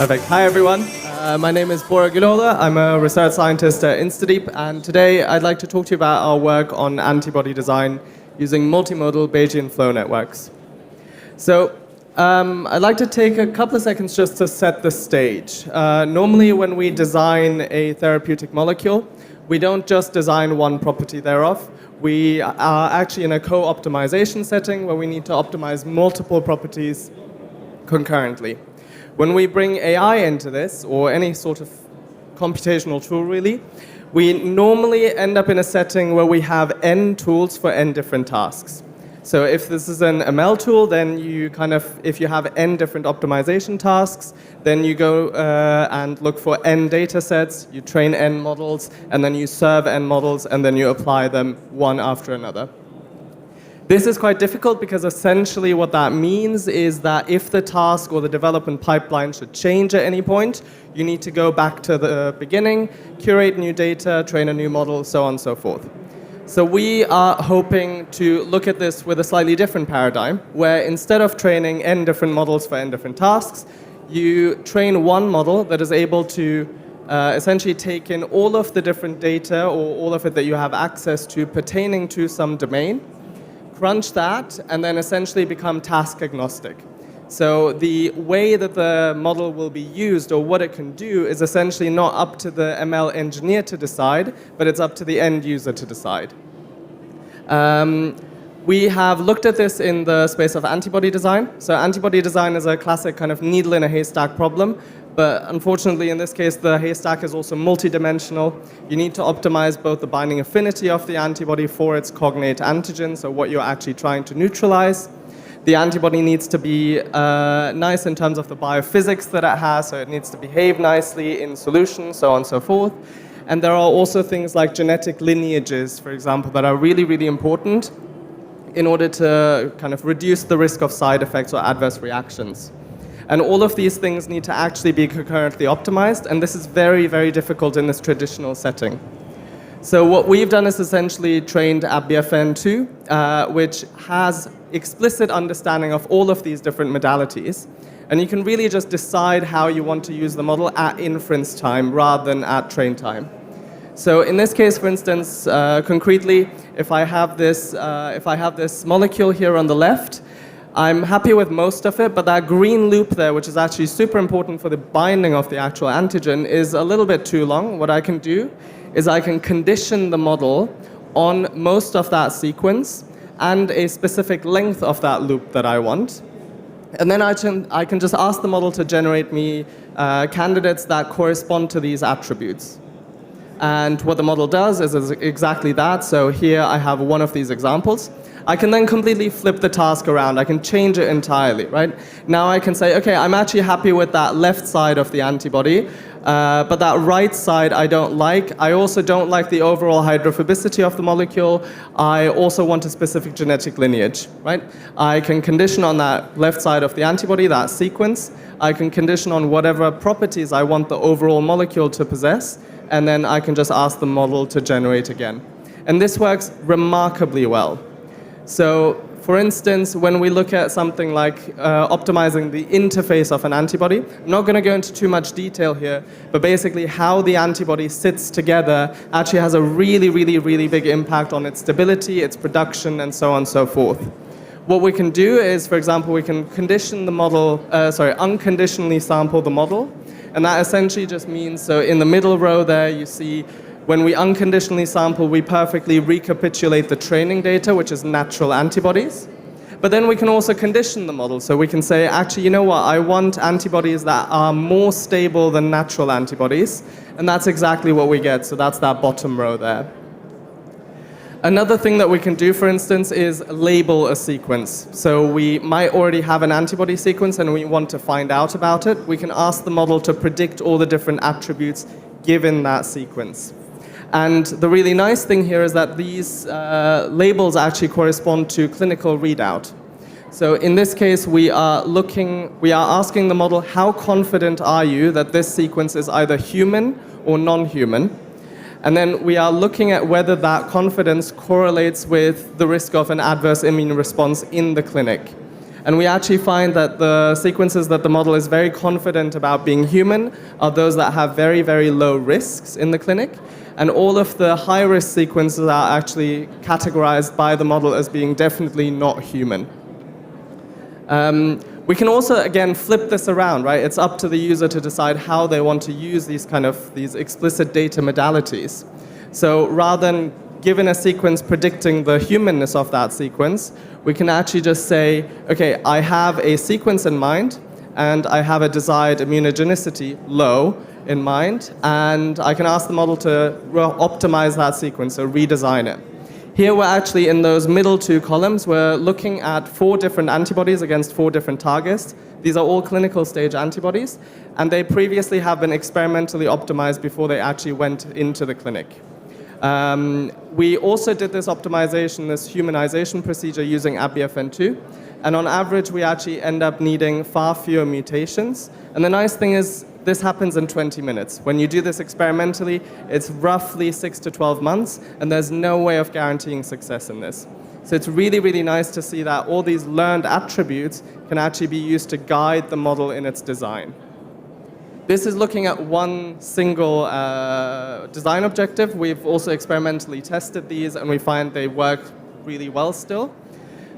Perfect. Hi, everyone. My name is Bora. I'm a research scientist at InstaDeep, and today I'd like to talk to you about our work on antibody design using multimodal Bayesian flow networks. So I'd like to take a couple of seconds just to set the stage. Normally, when we design a therapeutic molecule, we don't just design one property thereof. We are actually in a co-optimization setting where we need to optimize multiple properties concurrently. When we bring AI into this, or any sort of computational tool really, we normally end up in a setting where we have n tools for n different tasks. So if this is an ML tool, then if you have n different optimization tasks, then you go and look for n data sets, you train n models, and then you serve n models, and then you apply them one after another. This is quite difficult because essentially what that means is that if the task or the development pipeline should change at any point, you need to go back to the beginning, curate new data, train a new model, so on and so forth. So we are hoping to look at this with a slightly different paradigm, where instead of training n different models for n different tasks, you train one model that is able to essentially take in all of the different data or all of it that you have access to pertaining to some domain, crunch that, and then essentially become task agnostic. So the way that the model will be used or what it can do is essentially not up to the ML engineer to decide, but it's up to the end user to decide. We have looked at this in the space of antibody design. So antibody design is a classic kind of needle in a haystack problem. But unfortunately, in this case, the haystack is also multidimensional. You need to optimize both the binding affinity of the antibody for its cognate antigen, so what you're actually trying to neutralize. The antibody needs to be nice in terms of the biophysics that it has, so it needs to behave nicely in solution, so on and so forth. And there are also things like genetic lineages, for example, that are really, really important in order to kind of reduce the risk of side effects or adverse reactions. And all of these things need to actually be concurrently optimized, and this is very, very difficult in this traditional setting. So what we've done is essentially trained AppBFN2, which has explicit understanding of all of these different modalities. And you can really just decide how you want to use the model at inference time rather than at train time. So in this case, for instance, concretely, if I have this molecule here on the left, I'm happy with most of it, but that green loop there, which is actually super important for the binding of the actual antigen, is a little bit too long. What I can do is I can condition the model on most of that sequence and a specific length of that loop that I want. And then I can just ask the model to generate me candidates that correspond to these attributes. And what the model does is exactly that. So here I have one of these examples. I can then completely flip the task around. I can change it entirely, right? Now I can say, okay, I'm actually happy with that left side of the antibody, but that right side I don't like. I also don't like the overall hydrophobicity of the molecule. I also want a specific genetic lineage, right? I can condition on that left side of the antibody, that sequence. I can condition on whatever properties I want the overall molecule to possess, and then I can just ask the model to generate again. And this works remarkably well. So, for instance, when we look at something like optimizing the interface of an antibody, I'm not going to go into too much detail here, but basically how the antibody sits together actually has a really, really, really big impact on its stability, its production, and so on and so forth. What we can do is, for example, we can condition the model, unconditionally sample the model, and that essentially just means, so in the middle row there you see when we unconditionally sample, we perfectly recapitulate the training data, which is natural antibodies. But then we can also condition the model. So we can say, actually, you know what? I want antibodies that are more stable than natural antibodies. And that's exactly what we get. So that's that bottom row there. Another thing that we can do, for instance, is label a sequence. So we might already have an antibody sequence and we want to find out about it. We can ask the model to predict all the different attributes given that sequence. And the really nice thing here is that these labels actually correspond to clinical readout. So in this case, we are asking the model, how confident are you that this sequence is either human or non-human? And then we are looking at whether that confidence correlates with the risk of an adverse immune response in the clinic. And we actually find that the sequences that the model is very confident about being human are those that have very, very low risks in the clinic. And all of the high-risk sequences are actually categorized by the model as being definitely not human. We can also, again, flip this around, right? It's up to the user to decide how they want to use these explicit data modalities. So rather than given a sequence predicting the humanness of that sequence, we can actually just say, okay, I have a sequence in mind, and I have a desired immunogenicity low in mind, and I can ask the model to optimize that sequence, so redesign it. Here we're actually in those middle two columns, we're looking at 4 different antibodies against 4 different targets. These are all clinical stage antibodies, and they previously have been experimentally optimized before they actually went into the clinic. We also did this optimization, this humanization procedure using ABFN2, and on average we actually end up needing far fewer mutations. And the nice thing is this happens in 20 minutes. When you do this experimentally, it's roughly 6 to 12 months, and there's no way of guaranteeing success in this. So it's really, really nice to see that all these learned attributes can actually be used to guide the model in its design. This is looking at one single design objective. We've also experimentally tested these, and we find they work really well still.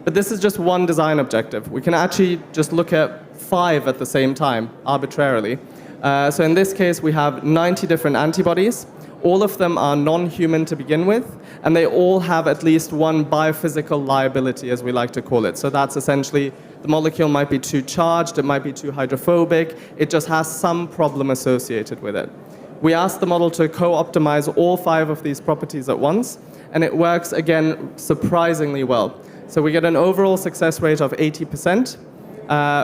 But this is just one design objective. We can actually just look at 5 at the same time, arbitrarily. So in this case, we have 90 different antibodies. All of them are non-human to begin with, and they all have at least one biophysical liability, as we like to call it. So that's essentially the molecule might be too charged, it might be too hydrophobic, it just has some problem associated with it. We asked the model to co-optimize all 5 of these properties at once, and it works, again, surprisingly well. So we get an overall success rate of 80%.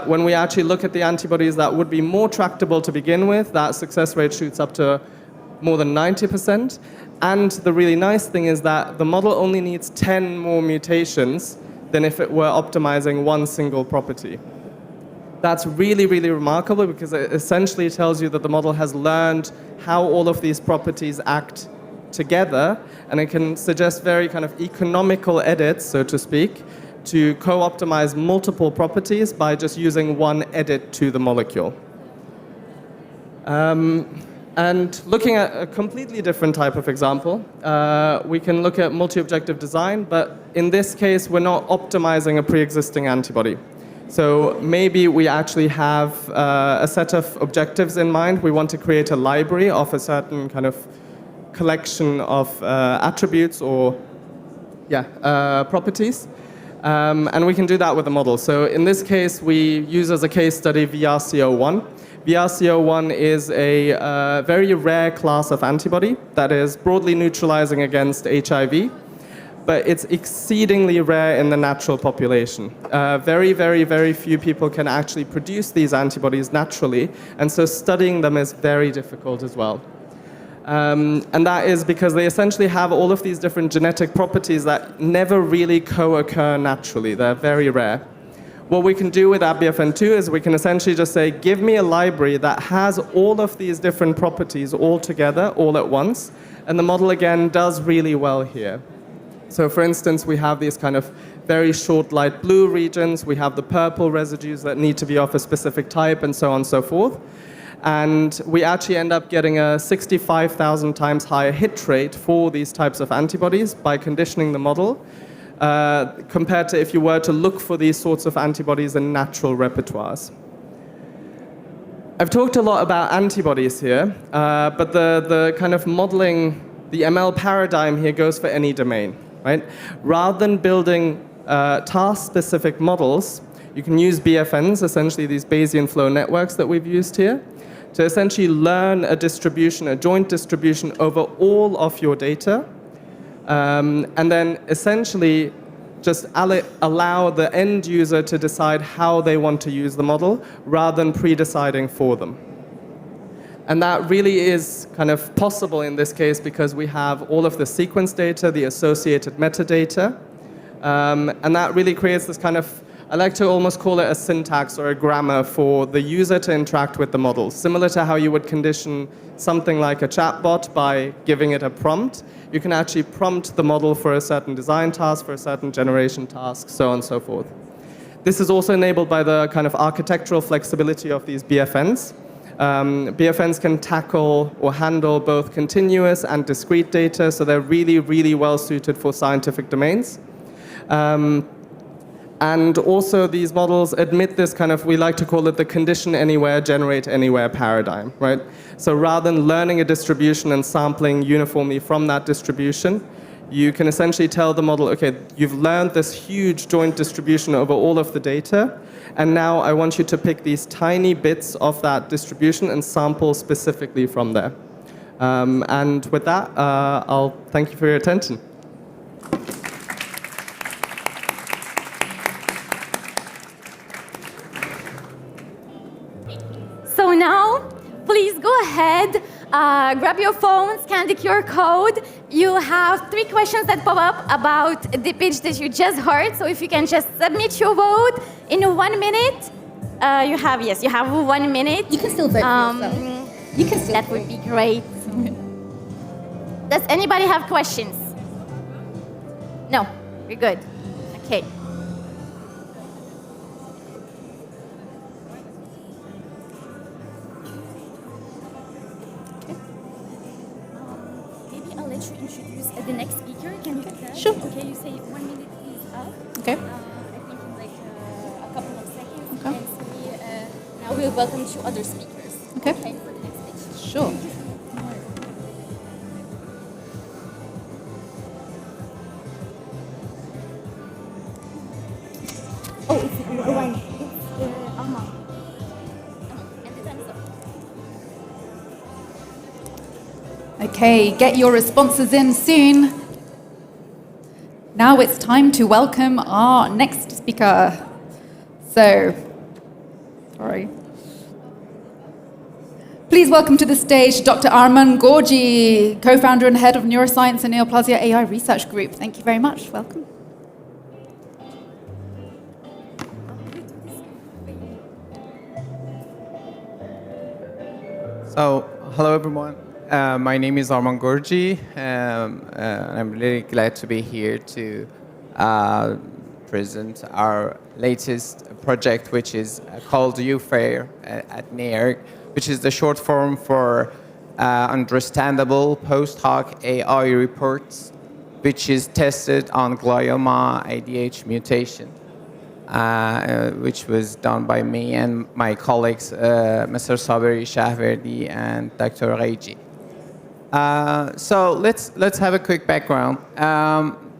When we actually look at the antibodies that would be more tractable to begin with, that success rate shoots up to more than 90%. And the really nice thing is that the model only needs 10 more mutations than if it were optimizing one single property. That's really, really remarkable because it essentially tells you that the model has learned how all of these properties act together, and it can suggest very kind of economical edits, so to speak, to co-optimize multiple properties by just using one edit to the molecule. And looking at a completely different type of example, we can look at multi-objective design, but in this case, we're not optimizing a pre-existing antibody. So maybe we actually have a set of objectives in mind. We want to create a library of a certain kind of collection of attributes or properties. And we can do that with a model. So in this case, we use as a case study VRC01. VRC01 is a very rare class of antibody that is broadly neutralizing against HIV, but it's exceedingly rare in the natural population. Very, very, very few people can actually produce these antibodies naturally, and so studying them is very difficult as well. And that is because they essentially have all of these different genetic properties that never really co-occur naturally. They're very rare. What we can do with ABFN2 is we can essentially just say, give me a library that has all of these different properties all together, all at once, and the model again does really well here. So for instance, we have these kind of very short light blue regions, we have the purple residues that need to be of a specific type, and so on and so forth. And we actually end up getting a 65,000 times higher hit rate for these types of antibodies by conditioning the model, compared to if you were to look for these sorts of antibodies in natural repertoires. I've talked a lot about antibodies here, but the kind of modeling, the ML paradigm here goes for any domain, right? Rather than building task-specific models, you can use BFNs, essentially these Bayesian flow networks that we've used here, to essentially learn a distribution, a joint distribution over all of your data, and then essentially just allow the end user to decide how they want to use the model rather than pre-deciding for them. And that really is kind of possible in this case because we have all of the sequence data, the associated metadata, and that really creates this kind of, I like to almost call it a syntax or a grammar for the user to interact with the model. Similar to how you would condition something like a chatbot by giving it a prompt, you can actually prompt the model for a certain design task, for a certain generation task, so on and so forth. This is also enabled by the kind of architectural flexibility of these BFNs. BFNs can tackle or handle both continuous and discrete data, so they're really, really well suited for scientific domains. And also these models admit this kind of, we like to call it the condition anywhere, generate anywhere paradigm, right? So rather than learning a distribution and sampling uniformly from that distribution, you can essentially tell the model, okay, you've learned this huge joint distribution over all of the data, and now I want you to pick these tiny bits of that distribution and sample specifically from there. And with that, I'll thank you for your attention. So now, please go ahead, grab your phone, scan the QR code. You have 3 questions that pop up about the pitch that you just heard. So if you can just submit your vote in 1 minute. You have 1 minute. You can still vote for yourself. You can still That would be great. Does anybody have questions? No, you're good. Okay. Maybe I'll let you introduce the next speaker. Can you do that? Sure. Okay, you say 1 minute is up. Okay. I think in like a couple of seconds. Okay. And we, now we'll welcome 2 other speakers. Okay. For the next speech. Sure. Oh, it's the one. It's Arman. And the time is up. Okay, get your responses in soon. Now it's time to welcome our next speaker. So, sorry. Please welcome to the stage Dr. Arman Gorji, co-founder and head of Neuroscience and Neoplasia AI Research Group. Thank you very much. Welcome. So, hello everyone. My name is Arman Gorji. I'm really glad to be here to present our latest project, which is called UFAIR at NAIRG, which is the short form for Understandable Post Hoc AI Reports, which is tested on glioma IDH mutation. Which was done by me and my colleagues, Mr. Saberi Shahverdi and Dr. Reiji. So let's have a quick background.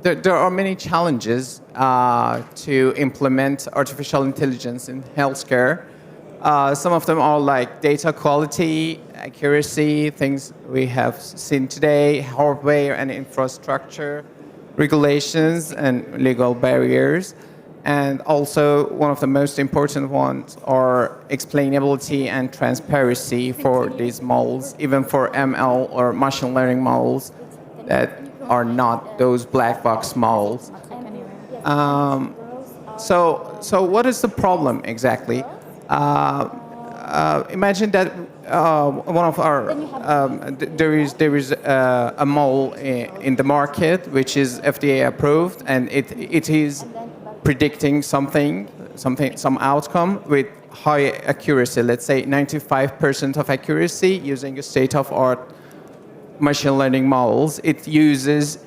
There are many challenges to implement artificial intelligence in healthcare. Some of them are like data quality, accuracy, things we have seen today, hardware and infrastructure, regulations and legal barriers. And also, one of the most important ones are explainability and transparency for these models, even for ML or machine learning models that are not those black box models. So what is the problem exactly? Imagine that one of our there is a model in the market which is FDA approved, and it is predicting some outcome with high accuracy, let's say 95% of accuracy using a state-of-art machine learning models. It uses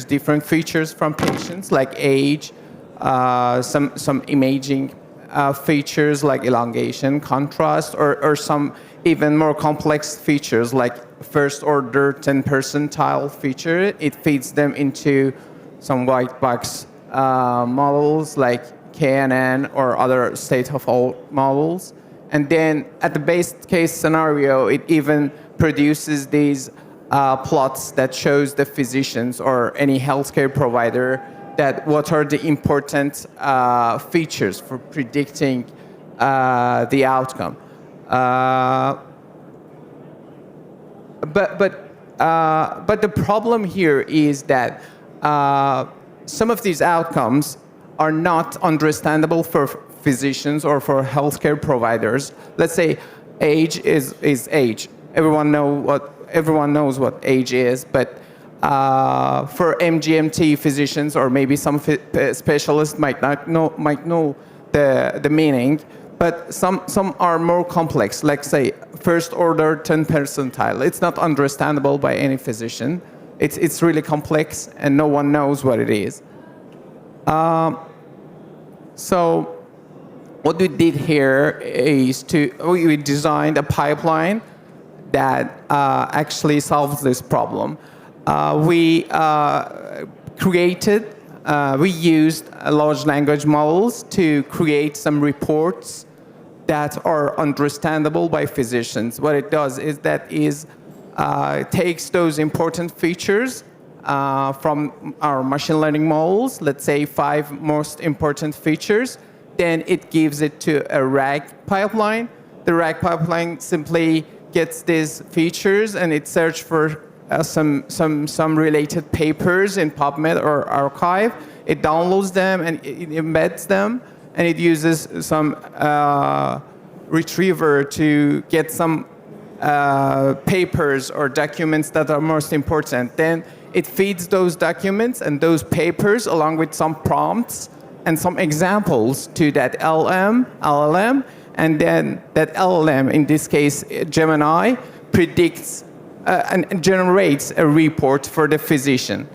different features from patients like age, some imaging features like elongation, contrast, or some even more complex features like first-order 10 percentile feature. It feeds them into some white box models like KNN or other state-of-art models. And then at the base case scenario, it even produces these plots that shows the physicians or any healthcare provider that what are the important features for predicting the outcome. But the problem here is that some of these outcomes are not understandable for physicians or for healthcare providers. Let's say age is age. Everyone knows what age is, but for MGMT physicians, or maybe some specialists might know the meaning, but some are more complex, like say first order 10 percentile. It's not understandable by any physician. It's really complex and no one knows what it is. So what we did here is we designed a pipeline that actually solves this problem. We used large language models to create some reports that are understandable by physicians. What it does is it takes those important features from our machine learning models, let's say 5 most important features, then it gives it to a RAG pipeline. The RAG pipeline simply gets these features and it searches for some related papers in PubMed or archive. It downloads them and it embeds them, and it uses some retriever to get some papers or documents that are most important. Then it feeds those documents and those papers along with some prompts and some examples to that LLM, and then that LLM, in this case Gemini, predicts and generates a report for the physician.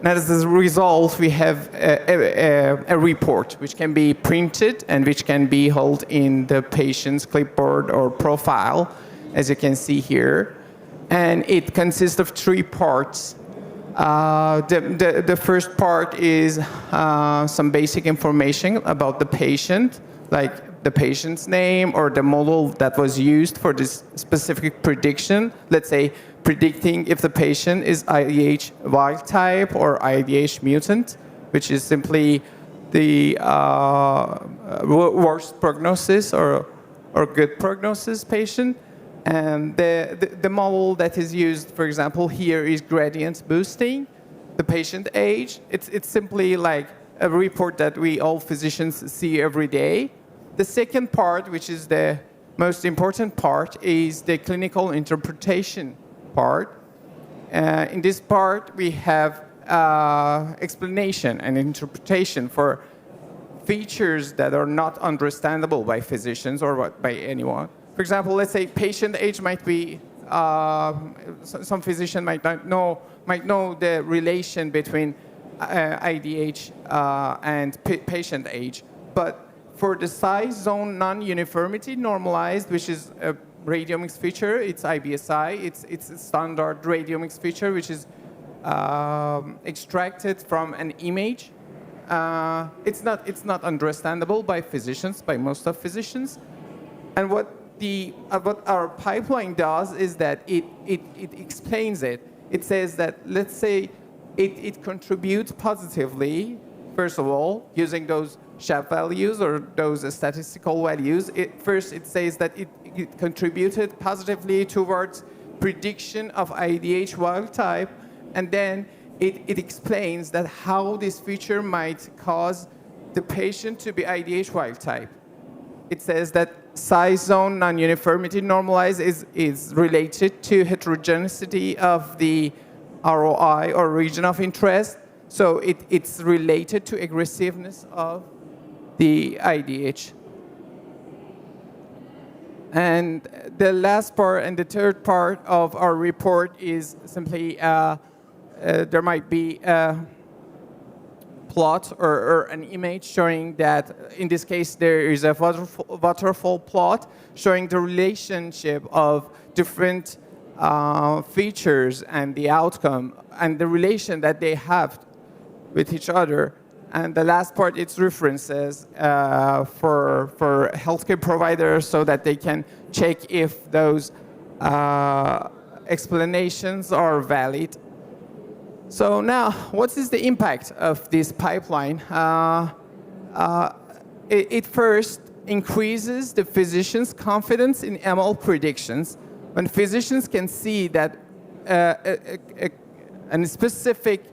Now, as a result, we have a report which can be printed and which can be held in the patient's clipboard or profile, as you can see here. And it consists of 3 parts. The first part is some basic information about the patient, like the patient's name or the model that was used for this specific prediction. Let's say predicting if the patient is IDH wild type or IDH mutant, which is simply the worst prognosis or good prognosis patient. And the model that is used, for example, here is gradient boosting, the patient age. It's simply like a report that we all physicians see every day. The second part, which is the most important part, is the clinical interpretation part. In this part, we have explanation and interpretation for features that are not understandable by physicians or by anyone. For example, let's say patient age might be, some physician might know the relation between IDH and patient age. But for the size zone non-uniformity normalized, which is a radiomics feature, it's IBSI, it's a standard radiomics feature, which is extracted from an image. It's not understandable by physicians, by most of physicians. And what our pipeline does is that it explains it. It says that, let's say, it contributes positively, first of all, using those SHAP values or those statistical values. First, it says that it contributed positively towards prediction of IDH wild type, and then it explains that how this feature might cause the patient to be IDH wild type. It says that size zone non-uniformity normalized is related to heterogeneity of the ROI or region of interest. So it's related to aggressiveness of the IDH. And the last part and the third part of our report is simply there might be a plot or an image showing that, in this case, there is a waterfall plot showing the relationship of different features and the outcome and the relation that they have with each other. And the last part, it's references for healthcare providers so that they can check if those explanations are valid. So now, what is the impact of this pipeline? It first increases the physician's confidence in ML predictions. When physicians can see that a specific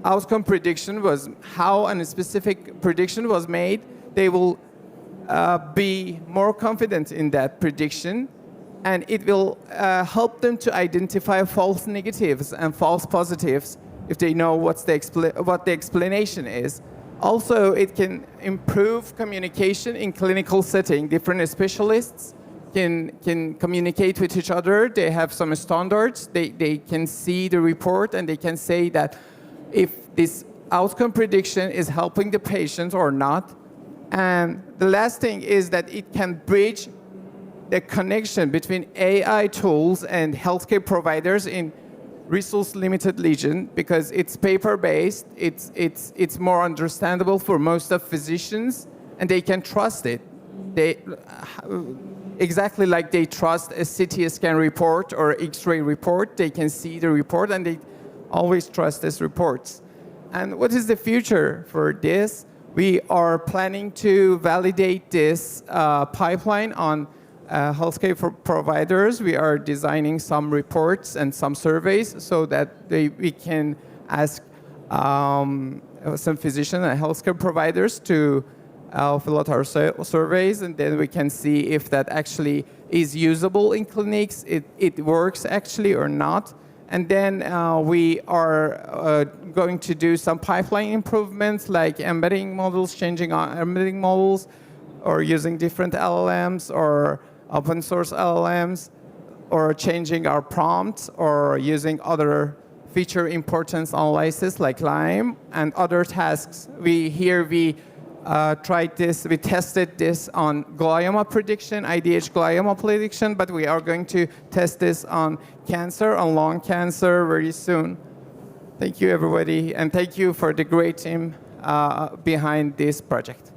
outcome prediction was, how a specific prediction was made, they will be more confident in that prediction, and it will help them to identify false negatives and false positives if they know what the explanation is. Also, it can improve communication in clinical setting. Different specialists can communicate with each other. They have some standards. They can see the report and they can say that if this outcome prediction is helping the patient or not. And the last thing is that it can bridge the connection between AI tools and healthcare providers in resource-limited region, because it's paper-based, it's more understandable for most of physicians, and they can trust it. They exactly like they trust a CT scan report or X-ray report. They can see the report, and they always trust these reports. And what is the future for this? We are planning to validate this pipeline on healthcare providers. We are designing some reports and some surveys so that we can ask some physicians and healthcare providers to fill out our surveys, and then we can see if that actually is usable in clinics, it works actually or not. And then we are going to do some pipeline improvements like embedding models, changing our embedding models, or using different LLMs or open source LLMs, or changing our prompts, or using other feature importance analysis like LIME and other tasks. We tried this, we tested this on glioma prediction, IDH glioma prediction, but we are going to test this on cancer, on lung cancer very soon. Thank you, everybody, and thank you for the great team behind this project.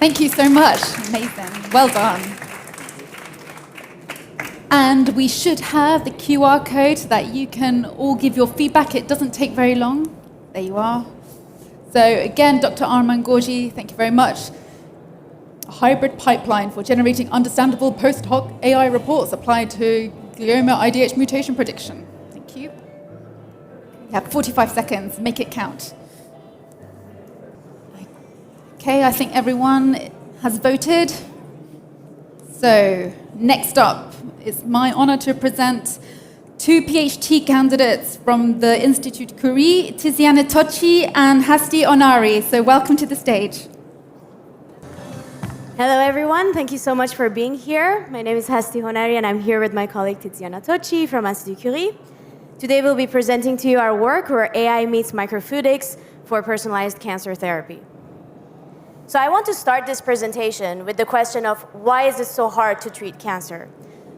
Thank you so much. Amazing. Well done. And we should have the QR code so that you can all give your feedback. It doesn't take very long. There you are. So again, Dr. Arman Gorji, thank you very much. A hybrid pipeline for generating understandable post-hoc AI reports applied to glioma IDH mutation prediction. Thank you. You have 45 seconds. Make it count. Okay, I think everyone has voted. So next up, it's my honor to present two PhD candidates from the Institut Curie, Tiziana Tocci and Hasti Honari. So welcome to the stage. Hello, everyone. Thank you so much for being here. My name is Hasti Honari, and I'm here with my colleague Tiziana Tocci from Institut Curie. Today, we'll be presenting to you our work where AI meets microfluidics for personalized cancer therapy. So I want to start this presentation with the question of why is it so hard to treat cancer?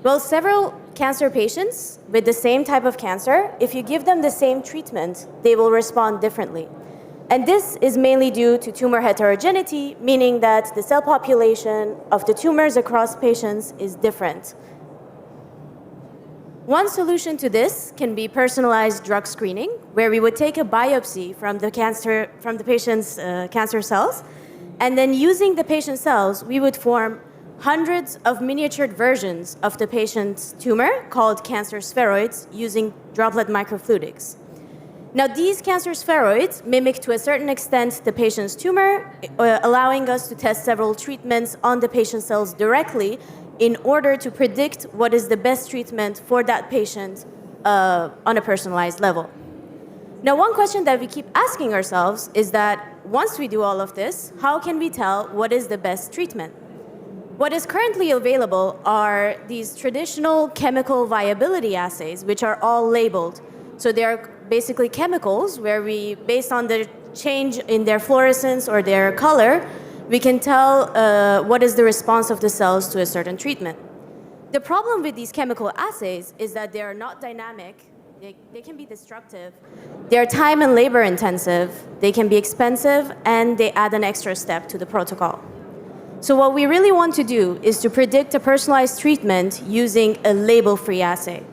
Well, several cancer patients with the same type of cancer, if you give them the same treatment, they will respond differently. And this is mainly due to tumor heterogeneity, meaning that the cell population of the tumors across patients is different. One solution to this can be personalized drug screening, where we would take a biopsy from the patient's cancer cells, and then using the patient cells, we would form hundreds of miniatured versions of the patient's tumor called cancer spheroids using droplet microfluidics. Now, these cancer spheroids mimic to a certain extent the patient's tumor, allowing us to test several treatments on the patient cells directly in order to predict what is the best treatment for that patient on a personalized level. Now, one question that we keep asking ourselves is that once we do all of this, how can we tell what is the best treatment? What is currently available are these traditional chemical viability assays, which are all labeled. So they are basically chemicals where we, based on the change in their fluorescence or their color, we can tell what is the response of the cells to a certain treatment. The problem with these chemical assays is that they are not dynamic. They can be destructive. They are time and labor intensive. They can be expensive, and they add an extra step to the protocol. So what we really want to do is to predict a personalized treatment using a label-free assay.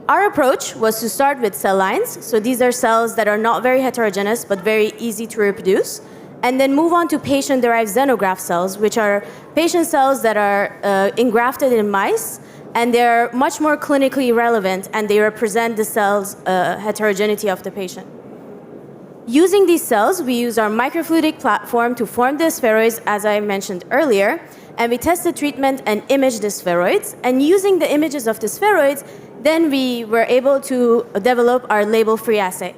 Our approach was to start with cell lines. So these are cells that are not very heterogeneous, but very easy to reproduce. And then move on to patient-derived xenograft cells, which are patient cells that are engrafted in mice, and they're much more clinically relevant, and they represent the cell's heterogeneity of the patient. Using these cells, we use our microfluidic platform to form the spheroids, as I mentioned earlier, and we test the treatment and image the spheroids. And using the images of the spheroids, then we were able to develop our label-free assay.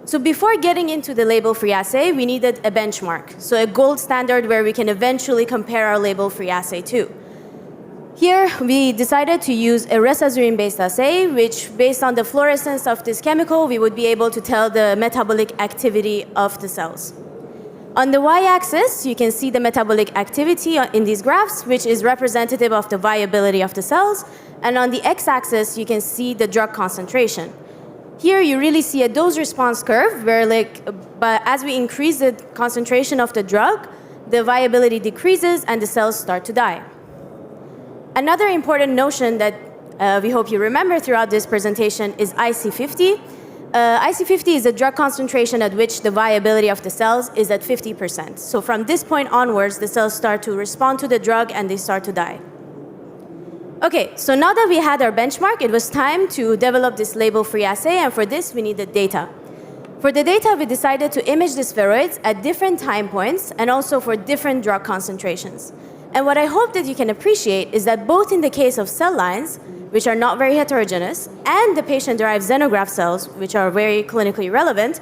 So before getting into the label-free assay, we needed a benchmark, so a gold standard where we can eventually compare our label-free assay to. Here, we decided to use a resazurine-based assay, which, based on the fluorescence of this chemical, we would be able to tell the metabolic activity of the cells. On the y-axis, you can see the metabolic activity in these graphs, which is representative of the viability of the cells. And on the x-axis, you can see the drug concentration. Here, you really see a dose-response curve, where but as we increase the concentration of the drug, the viability decreases and the cells start to die. Another important notion that we hope you remember throughout this presentation is IC50. IC50 is a drug concentration at which the viability of the cells is at 50%. So from this point onwards, the cells start to respond to the drug and they start to die. Okay, so now that we had our benchmark, it was time to develop this label-free assay, and for this, we needed data. For the data, we decided to image the spheroids at different time points and also for different drug concentrations. And what I hope that you can appreciate is that both in the case of cell lines, which are not very heterogeneous, and the patient-derived xenograft cells, which are very clinically relevant,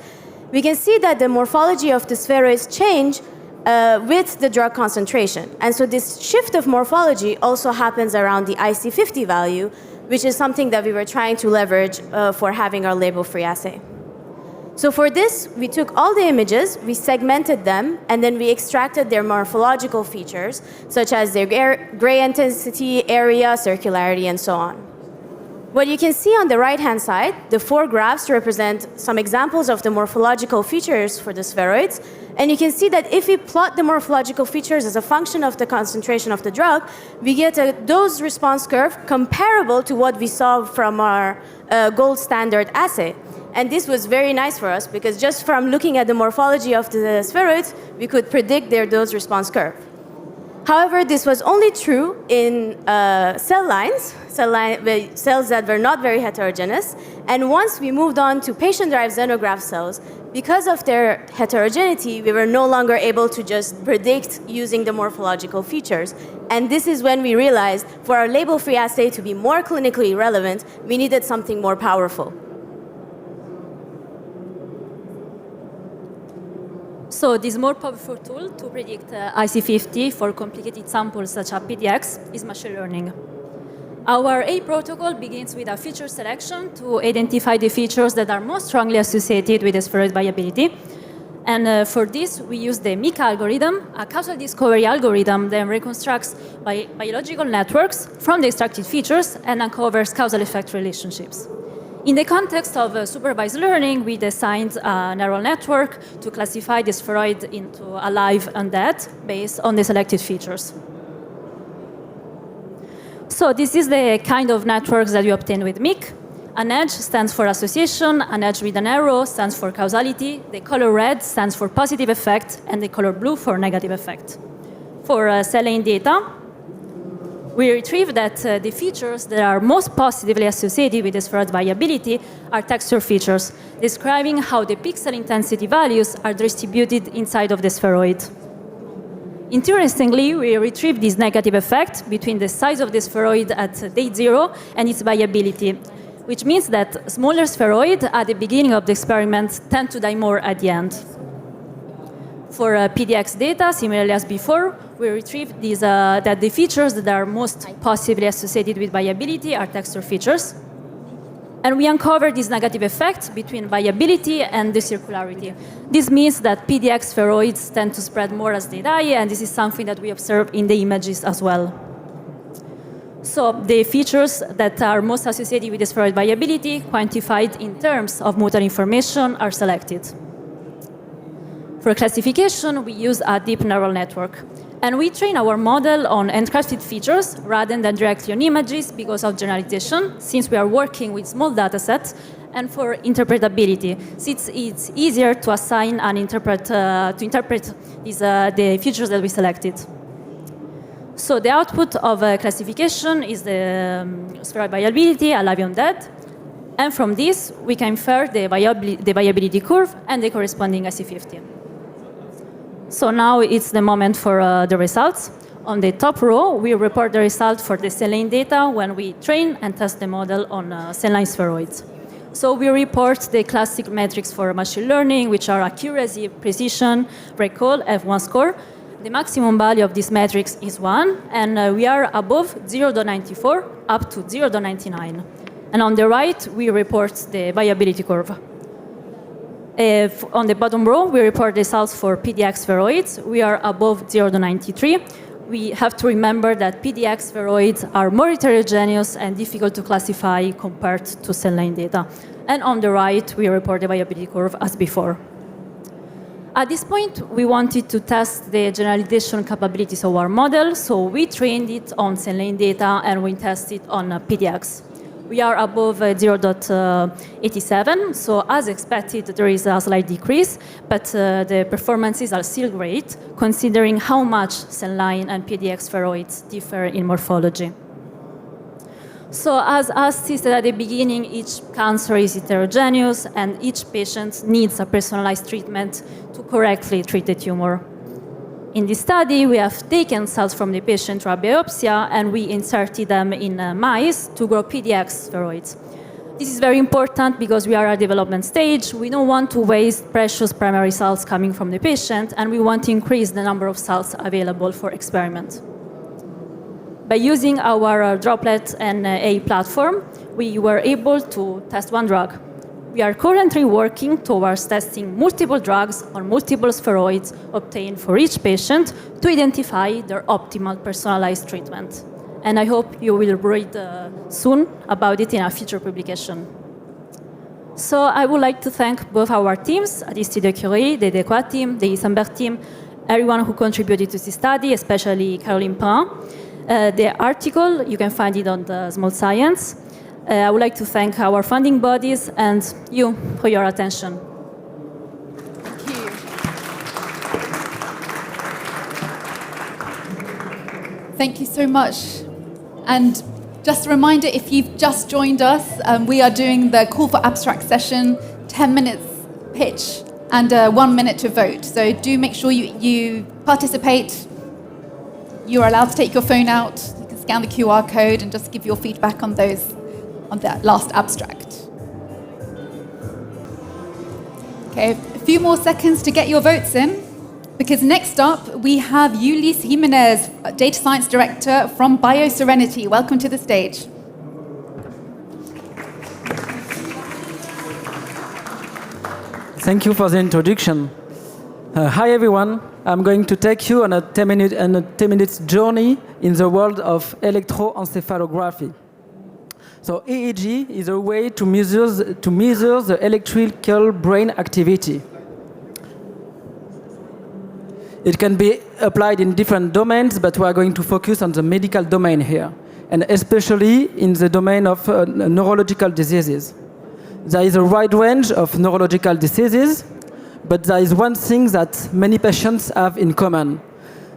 we can see that the morphology of the spheroids change with the drug concentration. And so this shift of morphology also happens around the IC50 value, which is something that we were trying to leverage for having our label-free assay. So for this, we took all the images, we segmented them, and then we extracted their morphological features, such as their gray intensity, area, circularity, and so on. What you can see on the right-hand side, the 4 graphs represent some examples of the morphological features for the spheroids, and you can see that if we plot the morphological features as a function of the concentration of the drug, we get a dose-response curve comparable to what we saw from our gold standard assay. And this was very nice for us because just from looking at the morphology of the spheroids, we could predict their dose-response curve. However, this was only true in cells that were not very heterogeneous. And once we moved on to patient-derived xenograft cells, because of their heterogeneity, we were no longer able to just predict using the morphological features. And this is when we realized for our label-free assay to be more clinically relevant, we needed something more powerful. So this more powerful tool to predict IC50 for complicated samples such as PDX is machine learning. Our A protocol begins with a feature selection to identify the features that are most strongly associated with the spheroid viability. And for this, we use the MIC algorithm, a causal discovery algorithm that reconstructs biological networks from the extracted features and uncovers causal effect relationships. In the context of supervised learning, we designed a neural network to classify the spheroid into alive and dead based on the selected features. So this is the kind of networks that we obtain with MIC. An edge stands for association, an edge with an arrow stands for causality, the color red stands for positive effect, and the color blue for negative effect. For cell line data, we retrieve that the features that are most positively associated with the spheroid viability are texture features, describing how the pixel intensity values are distributed inside of the spheroid. Interestingly, we retrieve this negative effect between the size of the spheroid at day 0 and its viability, which means that smaller spheroids at the beginning of the experiment tend to die more at the end. For PDX data, similarly as before, we retrieve that the features that are most possibly associated with viability are texture features. And we uncover this negative effect between viability and the circularity. This means that PDX spheroids tend to spread more as they die, and this is something that we observe in the images as well. So the features that are most associated with the spheroid viability, quantified in terms of motor information, are selected. For classification, we use a deep neural network. And we train our model on handcrafted features rather than directly on images because of generalization, since we are working with small data sets, and for interpretability, since it's easier to assign and interpret the features that we selected. So the output of classification is the spheroid viability, alive and dead. And from this, we can infer the viability curve and the corresponding IC50. So now it's the moment for the results. On the top row, we report the result for the cell line data when we train and test the model on cell line spheroids. So we report the classic metrics for machine learning, which are accuracy, precision, recall, F1 score. The maximum value of these metrics is 1, and we are above 0.94 up to 0.99. And on the right, we report the viability curve. On the bottom row, we report the results for PDX spheroids. We are above 0.93. We have to remember that PDX spheroids are more heterogeneous and difficult to classify compared to cell line data. And on the right, we report the viability curve as before. At this point, we wanted to test the generalization capabilities of our model, so we trained it on cell line data and we tested it on PDX. We are above 0.87, so as expected, there is a slight decrease, but the performances are still great, considering how much cell line and PDX spheroids differ in morphology. So as Hasti said at the beginning, each cancer is heterogeneous, and each patient needs a personalized treatment to correctly treat the tumor. In this study, we have taken cells from the patient through a biopsy, and we inserted them in mice to grow PDX spheroids. This is very important because we are at development stage. We don't want to waste precious primary cells coming from the patient, and we want to increase the number of cells available for experiment. By using our droplet and A platform, we were able to test one drug. We are currently working towards testing multiple drugs on multiple spheroids obtained for each patient to identify their optimal personalized treatment. And I hope you will read soon about it in a future publication. So I would like to thank both our teams at Institut Curie, the DEQUA team, the Isenberg team, everyone who contributed to this study, especially Caroline Pin. The article, you can find it on the Small Science. I would like to thank our funding bodies and you for your attention. Thank you. Thank you so much. And just a reminder, if you've just joined us, we are doing the call for abstract session, 10 minutes pitch and 1 minute to vote. So do make sure you participate. You are allowed to take your phone out. You can scan the QR code and just give your feedback on that last abstract. Okay, a few more seconds to get your votes in, because next up we have Ulysse Gimenez, Data Science Director from BioSerenity. Welcome to the stage. Thank you for the introduction. Hi everyone. I'm going to take you on a 10-minute journey in the world of electroencephalography. So EEG is a way to measure the electrical brain activity. It can be applied in different domains, but we are going to focus on the medical domain here, and especially in the domain of neurological diseases. There is a wide range of neurological diseases, but there is one thing that many patients have in common.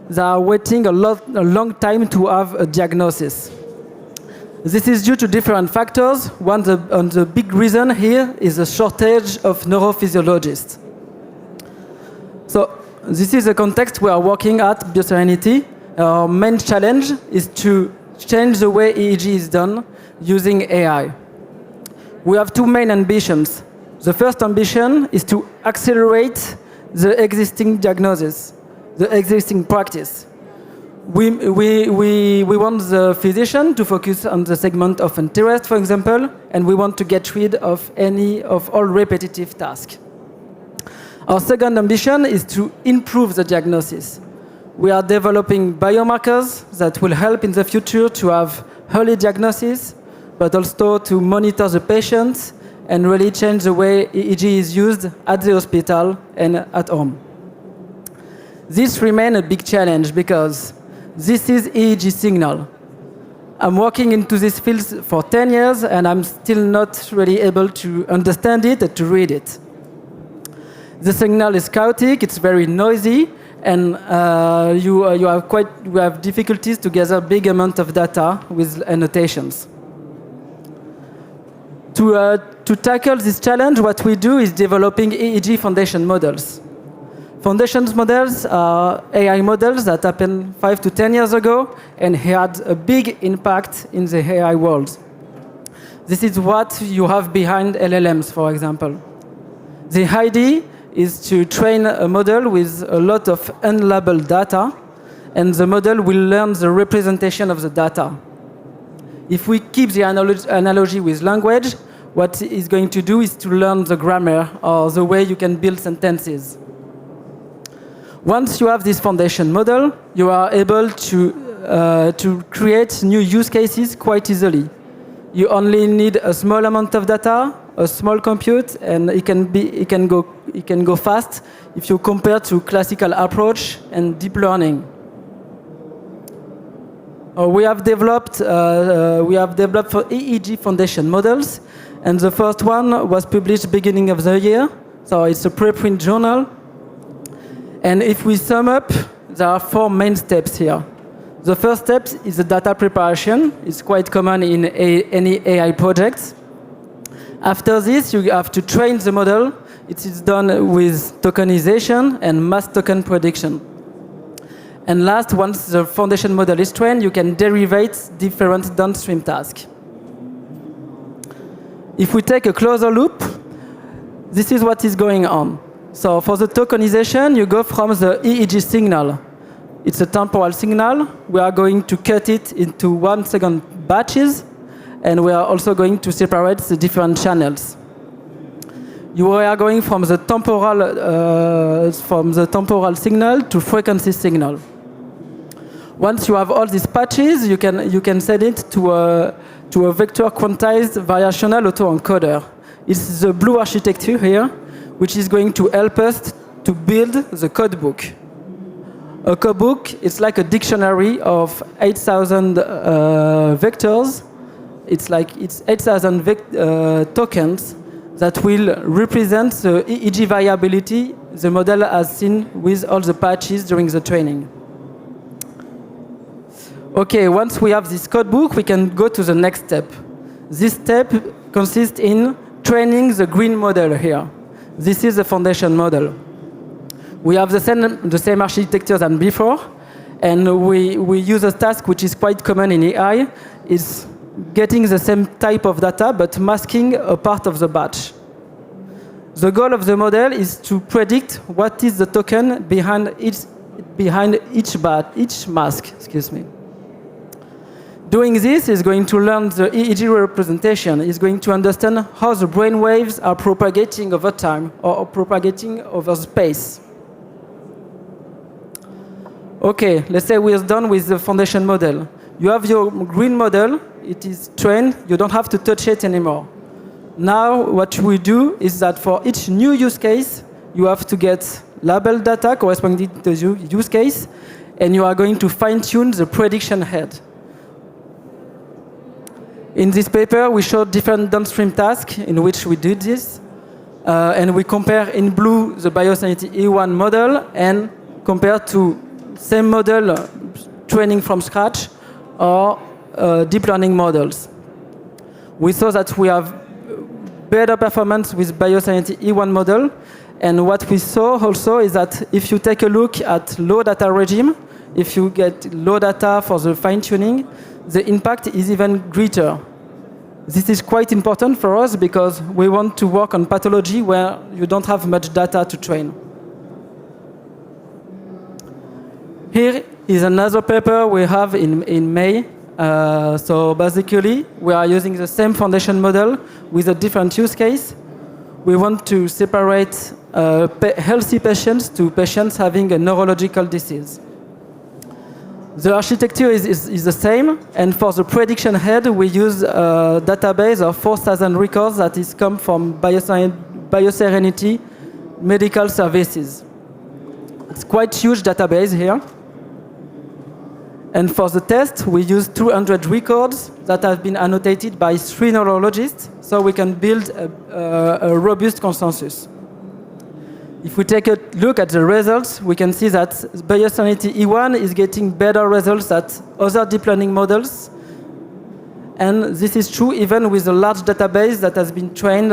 They are waiting a long time to have a diagnosis. This is due to different factors. The big reason here is a shortage of neurophysiologists. So this is the context we are working at BioSerenity. Our main challenge is to change the way EEG is done using AI. We have two main ambitions. The first ambition is to accelerate the existing diagnosis, the existing practice. We want the physician to focus on the segment of interest, for example, and we want to get rid of all repetitive tasks. Our second ambition is to improve the diagnosis. We are developing biomarkers that will help in the future to have early diagnosis, but also to monitor the patient and really change the way EEG is used at the hospital and at home. This remains a big challenge because this is EEG signal. I'm working into this field for 10 years and I'm still not really able to understand it and to read it. The signal is chaotic, it's very noisy, and we have difficulties to gather big amount of data with annotations. To tackle this challenge, what we do is developing EEG foundation models. Foundations models are AI models that happened 5 to 10 years ago and had a big impact in the AI world. This is what you have behind LLMs, for example. The idea is to train a model with a lot of unlabeled data, and the model will learn the representation of the data. If we keep the analogy with language, what it's going to do is to learn the grammar or the way you can build sentences. Once you have this foundation model, you are able to create new use cases quite easily. You only need a small amount of data, a small compute, and it can go fast if you compare to classical approach and deep learning. We have developed for EEG foundation models, and the first one was published beginning of the year. So it's a preprint journal. And if we sum up, there are 4 main steps here. The first step is the data preparation. It's quite common in any AI project. After this, you have to train the model. It is done with tokenization and mass token prediction. And last, once the foundation model is trained, you can derivate different downstream tasks. If we take a closer look, this is what is going on. So for the tokenization, you go from the EEG signal. It's a temporal signal. We are going to cut it into 1 second batches, and we are also going to separate the different channels. You are going from the temporal signal to frequency signal. Once you have all these patches, you can send it to a vector quantized variational autoencoder. It's the blue architecture here, which is going to help us to build the codebook. A codebook is like a dictionary of 8,000 vectors. It's 8,000 tokens that will represent the EEG variability the model has seen with all the patches during the training. Okay, once we have this codebook, we can go to the next step. This step consists in training the green model here. This is the foundation model. We have the same architecture than before, and we use a task which is quite common in AI, is getting the same type of data but masking a part of the batch. The goal of the model is to predict what is the token behind each mask. Excuse me. Doing this is going to learn the EEG representation. It's going to understand how the brain waves are propagating over time or propagating over space. Okay, let's say we are done with the foundation model. You have your green model. It is trained. You don't have to touch it anymore. Now, what we do is that for each new use case, you have to get labeled data corresponding to the use case, and you are going to fine-tune the prediction head. In this paper, we showed different downstream tasks in which we did this, and we compare in blue the Bioserenity E1 model and compare to same model training from scratch or deep learning models. We saw that we have better performance with Bioserenity E1 model, and what we saw also is that if you take a look at low data regime, if you get low data for the fine-tuning, the impact is even greater. This is quite important for us because we want to work on pathology where you don't have much data to train. Here is another paper we have in May. So basically, we are using the same foundation model with a different use case. We want to separate healthy patients to patients having a neurological disease. The architecture is the same, and for the prediction head, we use a database of 4,000 records that is come from BioSerenity medical services. It's quite huge database here. And for the test, we use 200 records that have been annotated by 3 neurologists, so we can build a robust consensus. If we take a look at the results, we can see that Bioserenity E1 is getting better results than other deep learning models. And this is true even with a large database that has been trained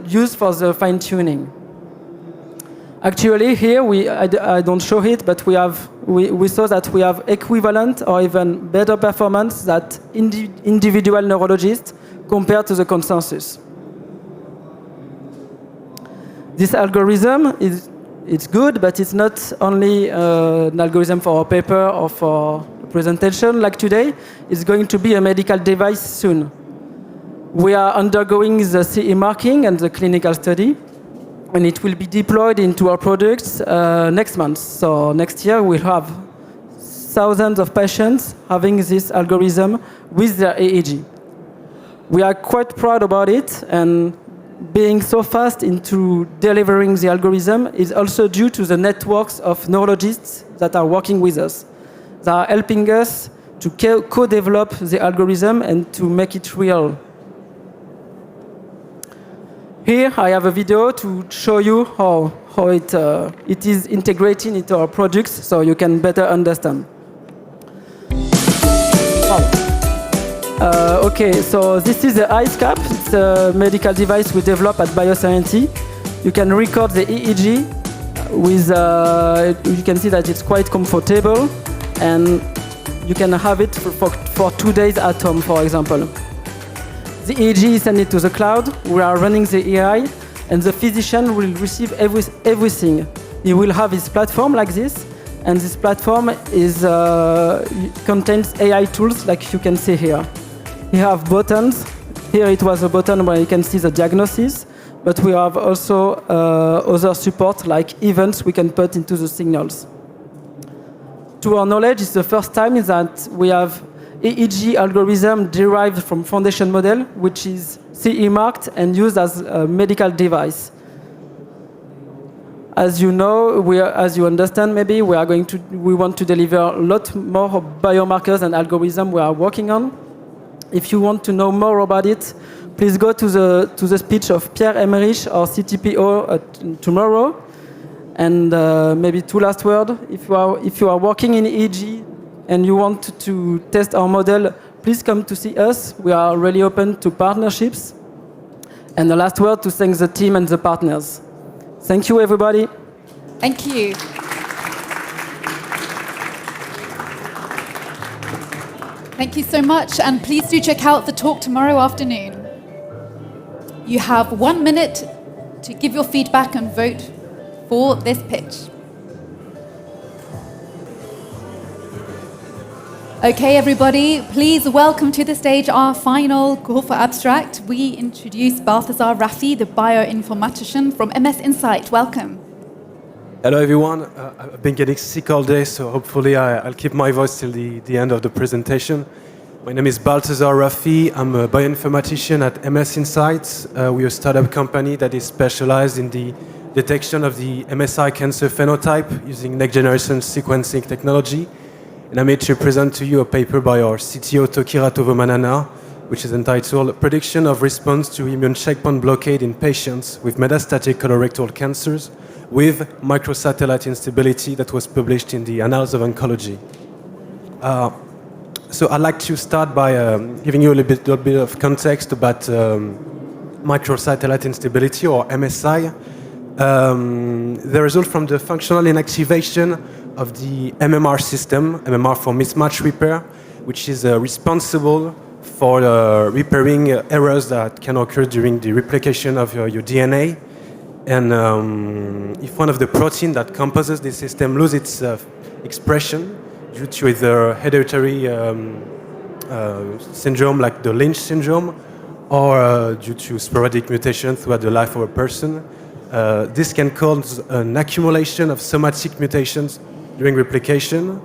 used for the fine-tuning. Actually, here I don't show it, but we saw that we have equivalent or even better performance than individual neurologists compared to the consensus. This algorithm it's good, but it's not only an algorithm for a paper or for a presentation like today. It's going to be a medical device soon. We are undergoing the CE marking and the clinical study, and it will be deployed into our products next month. So next year we'll have thousands of patients having this algorithm with their EEG. We are quite proud about it, and being so fast into delivering the algorithm is also due to the networks of neurologists that are working with us. They are helping us to co-develop the algorithm and to make it real. Here I have a video to show you how it is integrating into our products so you can better understand. Okay, so this is the IceCap. It's a medical device we developed at BIOSerenity. You can record the EEG with, you can see that it's quite comfortable, and you can have it for 2 days at home, for example. The EEG is sent to the cloud. We are running the AI, and the physician will receive everything. He will have his platform like this, and this platform contains AI tools like you can see here. You have buttons. Here it was a button where you can see the diagnosis, but we have also other support like events we can put into the signals. To our knowledge, it's the first time that we have EEG algorithm derived from foundation model, which is CE marked and used as a medical device. As you know, as you understand, maybe we want to deliver a lot more biomarkers and algorithms we are working on. If you want to know more about it, please go to the speech of Pierre Emmerich, our CTPO, tomorrow. And maybe two last words. If you are working in EEG and you want to test our model, please come to see us. We are really open to partnerships. And the last word to thank the team and the partners. Thank you, everybody. Thank you. Thank you so much, and please do check out the talk tomorrow afternoon. You have 1 minute to give your feedback and vote for this pitch. Okay, everybody, please welcome to the stage our final call for abstract. We introduce Balthazar Raffy, the Bioinformatician from MSInsight. Welcome. Hello, everyone. I've been getting sick all day, so hopefully I'll keep my voice till the end of the presentation. My name is Balthazar Raffy. I'm a bioinformatician at MSInsight. We're a startup company that is specialized in the detection of the MSI cancer phenotype using next-generation sequencing technology. And I'm here to present to you a paper by our CTO, Tocci, which is entitled Prediction of Response to Immune Checkpoint Blockade in Patients with Metastatic Colorectal Cancers with Microsatellite Instability, that was published in the Annals of Oncology. So I'd like to start by giving you a little bit of context about microsatellite instability, or MSI. The result from the functional inactivation of the MMR system, MMR for mismatch repair, which is responsible for repairing errors that can occur during the replication of your DNA. And if one of the proteins that composes this system loses its expression due to either hereditary syndrome like the Lynch syndrome, or due to sporadic mutation throughout the life of a person, this can cause an accumulation of somatic mutations during replication,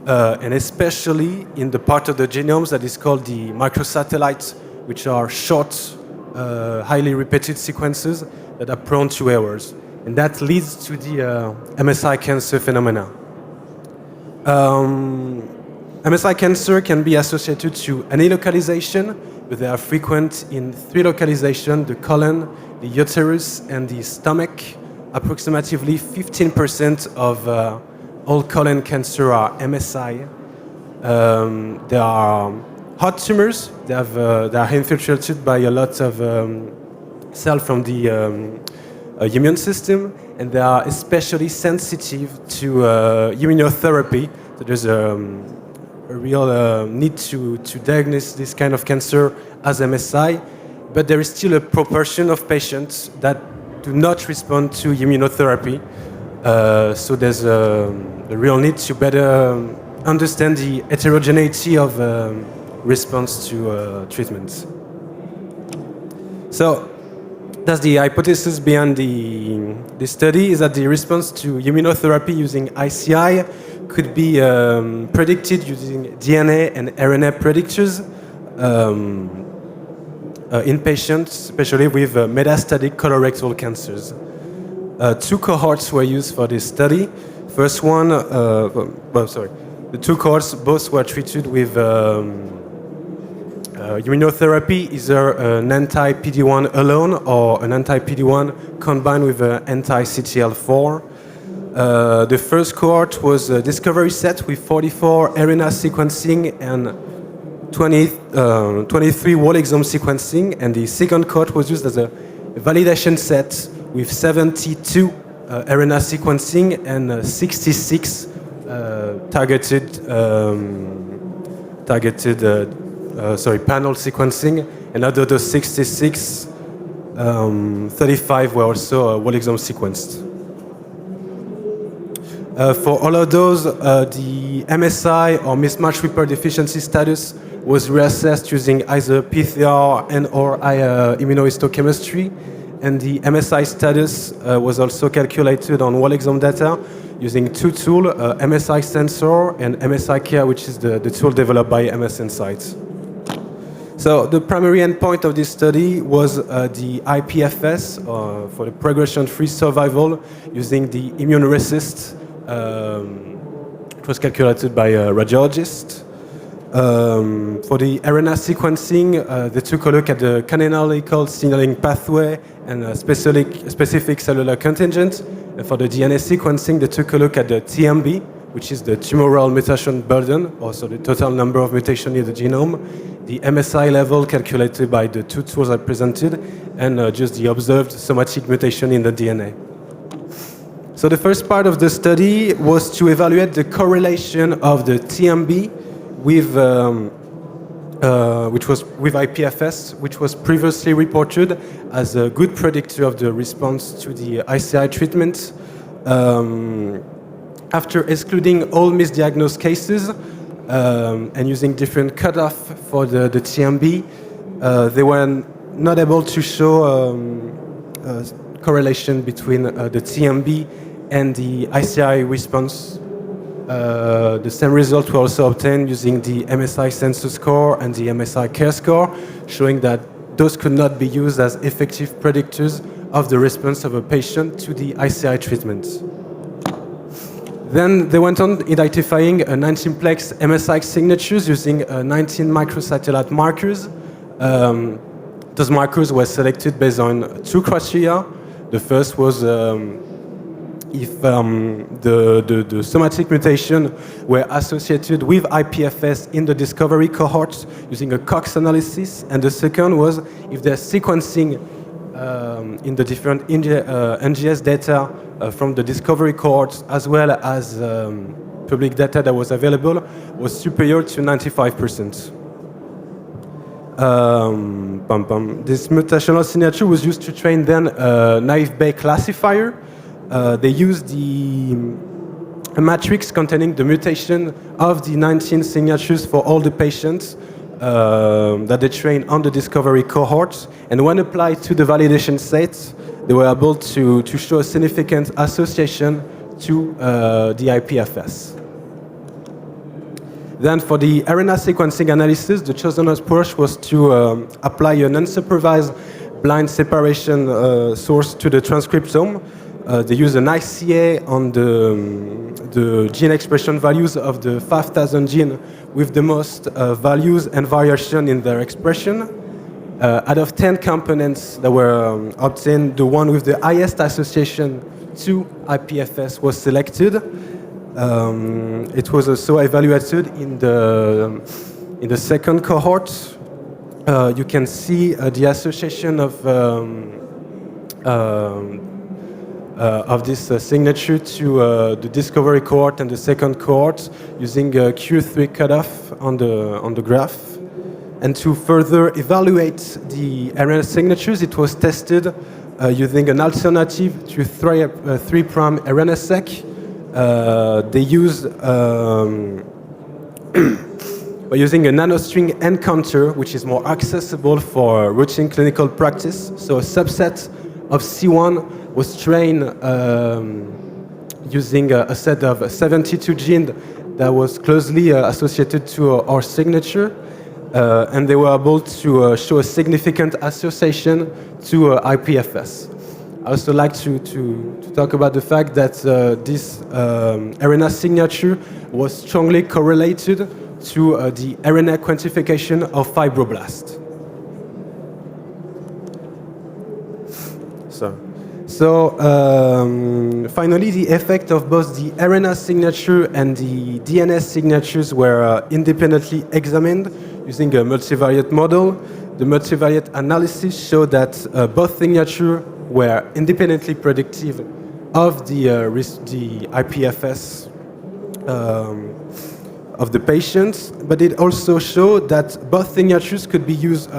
and especially in the part of the genomes that is called the microsatellites, which are short, highly repeated sequences that are prone to errors. And that leads to the MSI cancer phenomena. MSI cancer can be associated to any localization, but they are frequent in 3 localizations: the colon, the uterus, and the stomach. Approximately 15% of all colon cancer are MSI. They are hot tumors. They are infiltrated by a lot of cells from the immune system, and they are especially sensitive to immunotherapy. So there's a real need to diagnose this kind of cancer as MSI, but there is still a proportion of patients that do not respond to immunotherapy. So there's a real need to better understand the heterogeneity of response to treatments. So that's the hypothesis behind the study, is that the response to immunotherapy using ICI could be predicted using DNA and RNA predictors in patients, especially with metastatic colorectal cancers. Two cohorts were used for this study. First one, the two cohorts both were treated with immunotherapy, either an anti-PD-1 alone or an anti-PD-1 combined with an anti-CTLA-4. The first cohort was a discovery set with 44 RNA sequencing and 23 whole exome sequencing, and the second cohort was used as a validation set with 72 RNA sequencing and 66 panel sequencing, and out of those 66, 35 were also whole exome sequenced. For all of those, the MSI or mismatch repair deficiency status was reassessed using either PCR and/or immunohistochemistry, and the MSI status was also calculated on whole exome data using two tools, MSI Sensor and MSI Care, which is the tool developed by MSInsight. So the primary endpoint of this study was the IPFS, for the progression-free survival, using the immune RECIST. It was calculated by a radiologist. For the RNA sequencing, they took a look at the canonical signaling pathway and a specific cellular contingent. And for the DNA sequencing, they took a look at the TMB, which is the tumoral mutation burden, also the total number of mutations in the genome, the MSI level calculated by the two tools I presented, and just the observed somatic mutation in the DNA. So the first part of the study was to evaluate the correlation of the TMB with, which was with IPFS, which was previously reported as a good predictor of the response to the ICI treatment. After excluding all misdiagnosed cases and using different cutoff for the TMB, they were not able to show correlation between the TMB and the ICI response. The same result were also obtained using the MSI Sensor score and the MSI Care score, showing that those could not be used as effective predictors of the response of a patient to the ICI treatment. Then they went on identifying 19-plex MSI signatures using 19 microsatellite markers. Those markers were selected based on two criteria. The first was if the somatic mutation were associated with IPFS in the discovery cohort using a Cox analysis, and the second was if their sequencing in the different NGS data from the discovery cohort as well as public data that was available was superior to 95%. This mutational signature was used to train then a naive Bayes classifier. They used a matrix containing the mutation of the 19 signatures for all the patients that they trained on the discovery cohort, and when applied to the validation set, they were able to show a significant association to the IPFS. Then for the RNA sequencing analysis, the chosen approach was to apply an unsupervised blind separation source to the transcriptome. They used an ICA on the gene expression values of the 5,000 gene with the most values and variation in their expression. Out of 10 components that were obtained, the one with the highest association to IPFS was selected. It was also evaluated in the second cohort. You can see the association of of this signature to the discovery cohort and the second cohort using a Q3 cutoff on the graph. And to further evaluate the RNA signatures, it was tested using an alternative to 3' RNA-seq. They used by using a nanostring encounter, which is more accessible for routine clinical practice. So a subset of C1 was trained using a set of 72 genes that was closely associated to our signature. And they were able to show a significant association to IPFS. I also like to talk about the fact that this RNA signature was strongly correlated to the RNA quantification of fibroblasts. So finally, the effect of both the RNA signature and the DNA signatures were independently examined using a multivariate model. The multivariate analysis showed that both signatures were independently predictive of the IPFS of the patients, but it also showed that both signatures could be used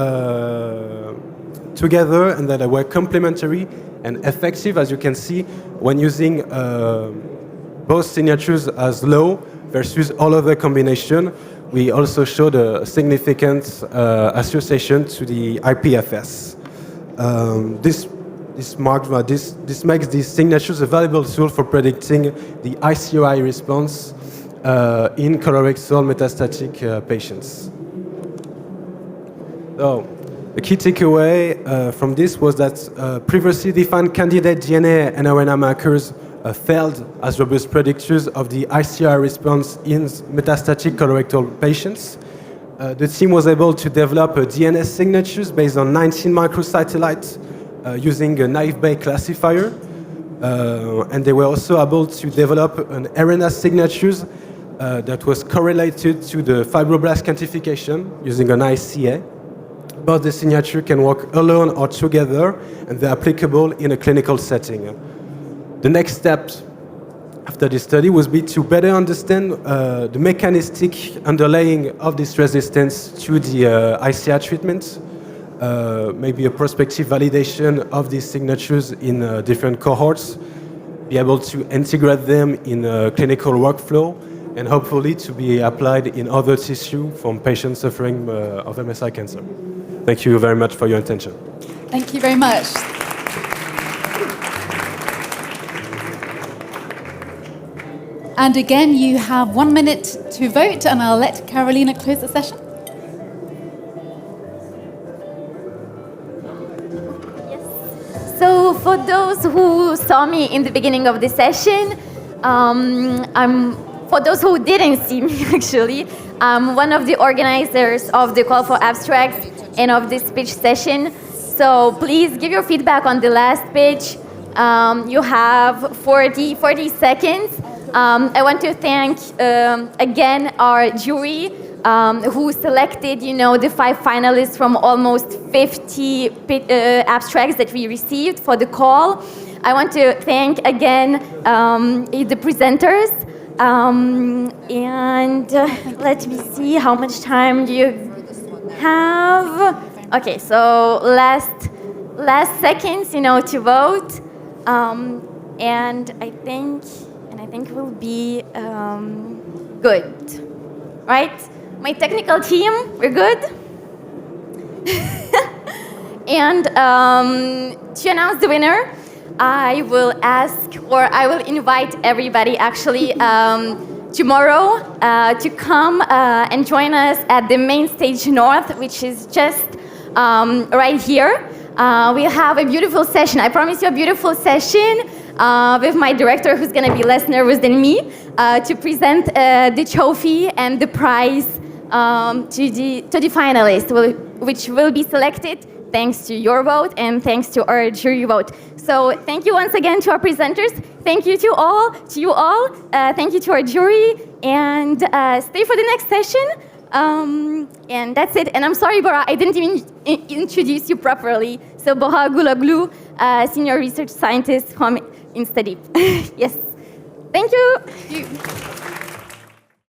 together and that they were complementary and effective, as you can see, when using both signatures as low versus all other combination. We also showed a significant association to the IPFS. This makes these signatures a valuable tool for predicting the ICOI response in colorectal metastatic patients. So, the key takeaway from this was that previously defined candidate DNA and RNA markers failed as robust predictors of the ICOI response in metastatic colorectal patients. The team was able to develop DNA signatures based on 19 microsatellites using a naive Bayes classifier. And they were also able to develop an RNA signatures that was correlated to the fibroblast quantification using an ICA. Both the signature can work alone or together, and they're applicable in a clinical setting. The next step after this study was to better understand the mechanistic underlying of this resistance to the ICI treatment, maybe a prospective validation of these signatures in different cohorts, be able to integrate them in a clinical workflow, and hopefully to be applied in other tissue from patients suffering of MSI cancer. Thank you very much for your attention. Thank you very much. And again, you have 1 minute to vote, and I'll let Carolina close the session. So for those who saw me in the beginning of the session, for those who didn't see me actually, I'm one of the organizers of the call for abstracts and of this speech session. So please give your feedback on the last pitch. You have 40 seconds. I want to thank again our jury who selected, the 5 finalists from almost 50 abstracts that we received for the call. I want to thank again the presenters. And let me see, how much time do you have? Okay, so last seconds, to vote. And I think we'll be good, right? My technical team, we're good. And to announce the winner, I will invite everybody actually tomorrow to come and join us at the main stage north, which is just right here. We'll have a beautiful session. I promise you a beautiful session with my director, who's going to be less nervous than me, to present the trophy and the prize to the finalists, which will be selected thanks to your vote and thanks to our jury vote. So thank you once again to our presenters. Thank you to you all. Thank you to our jury, and stay for the next session. And that's it. And I'm sorry, Bora, I didn't even introduce you properly. So Bora Guloglu, senior research scientist from InstaDeep. Yes. Thank you. Thank you.